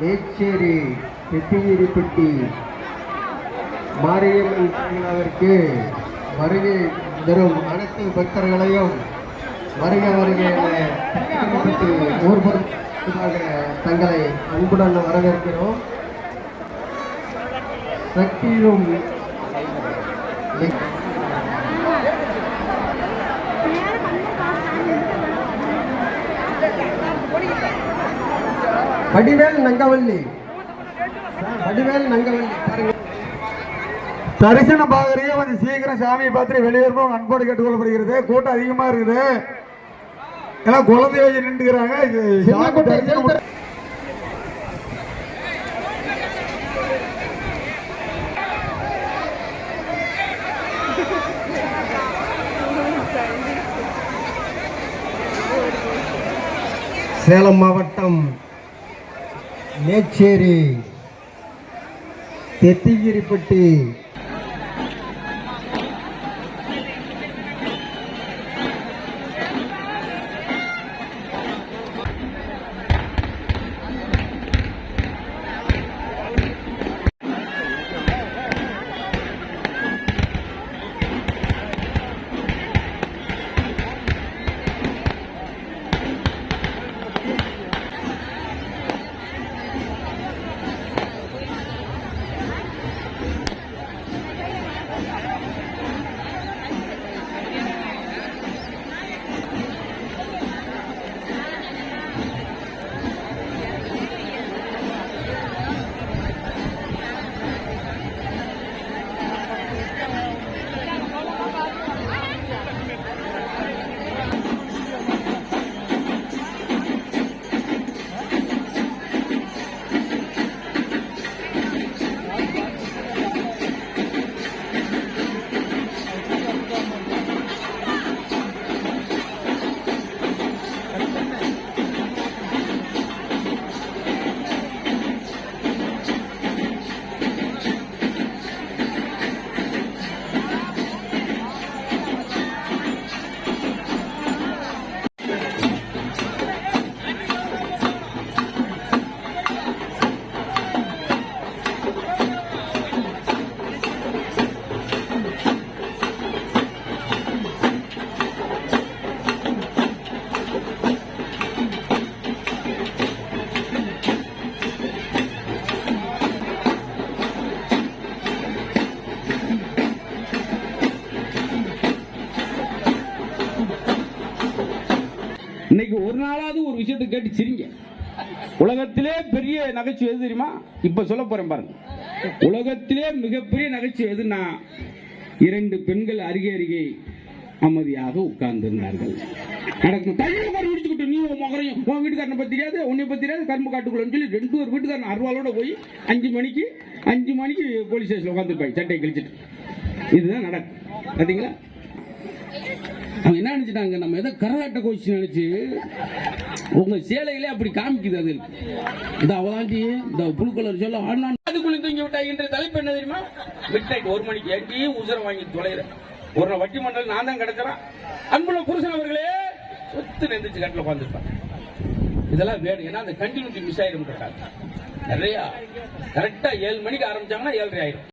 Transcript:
மேச்சேரி பெட்டிகிரிப்பட்டி மாரியம்மன் திருவிழாவிற்கு வருகை தரும் அனைத்து பக்தர்களையும் வருக வருக ஊர்புறமாக தங்களை அன்புடன் வரவேற்கிறோம். சக்தியும் வடிவேல் நங்கவள்ளி பாருங்க. தரிசனம் பாக்குறீங்க, கொஞ்சம் சீக்கிரம் சாமியை பார்த்து வெளியேறணும் அன்போடு கேட்டுக்கொள்ளப்படுகிறது. கூட்டம் அதிகமா இருக்குது, எல்லாம் குழந்தை வச்சு நின்றுக்கிறாங்க. சேலம் மாவட்டம் மேச்சேரி பெட்டிகிரிப்பட்டி இன்னைக்கு ஒரு நாளாவது ஒரு விஷயத்தை கேட்டு சிரிங்க. உலகத்திலே பெரிய நகைச்சுவை எது தெரியுமா? இப்ப சொல்ல போறேன் பாருங்க. உலகத்திலே மிகப்பெரிய நகைச்சுவை எதுனா, இரண்டு பெண்கள் அருகே அருகே அமைதியாக உட்கார்ந்திருந்தார்கள். நடக்கும் முடிச்சுக்கிட்டு நீ மகரையும் உன் வீட்டுக்காரனை பத்தி தெரியாது, உன்னை பத்தி தெரியாது, கரும்பு காட்டுக்குள்ளன்னு சொல்லி ரெண்டு ஒரு வீட்டுக்காரன் அருவாளோட போய் 5 மணிக்கு போலீஸ் ஸ்டேஷன்ல உட்காந்துருப்பாங்க சட்டையை கழிச்சிட்டு. இதுதான் நடக்கும். பாத்தீங்களா? அவங்க என்ன நினைச்சிட்டாங்க, நம்ம ஏதோ கரகாட்ட கோச்சு நினைச்சு உங்க சேலையிலே அப்படி காமிக்குது. அது இந்த அவதாண்டி இந்த புழு கலர் சொல்ல அதுக்குள்ள தூங்கி விட்டாங்க. இன்றைய தலைப்பு என்ன தெரியுமா? மிட் நைட் 1 மணிக்கு எங்கேயும் உசரம் வாங்கி தொலைற ஒரு வட்டி மண்டல் நான் தான் கிடக்கிறேன். அன்புள்ள புருஷன் அவர்களே சொத்து நெந்திச்சு கட்டில உட்காந்துருப்பாங்க. இதெல்லாம் வேணும். ஏன்னா அந்த கண்டினியூட்டி மிஸ் ஆயிடும். நிறைய கரெக்டா 7 மணிக்கு ஆரம்பிச்சாங்கன்னா 7:30 ஆயிடும்.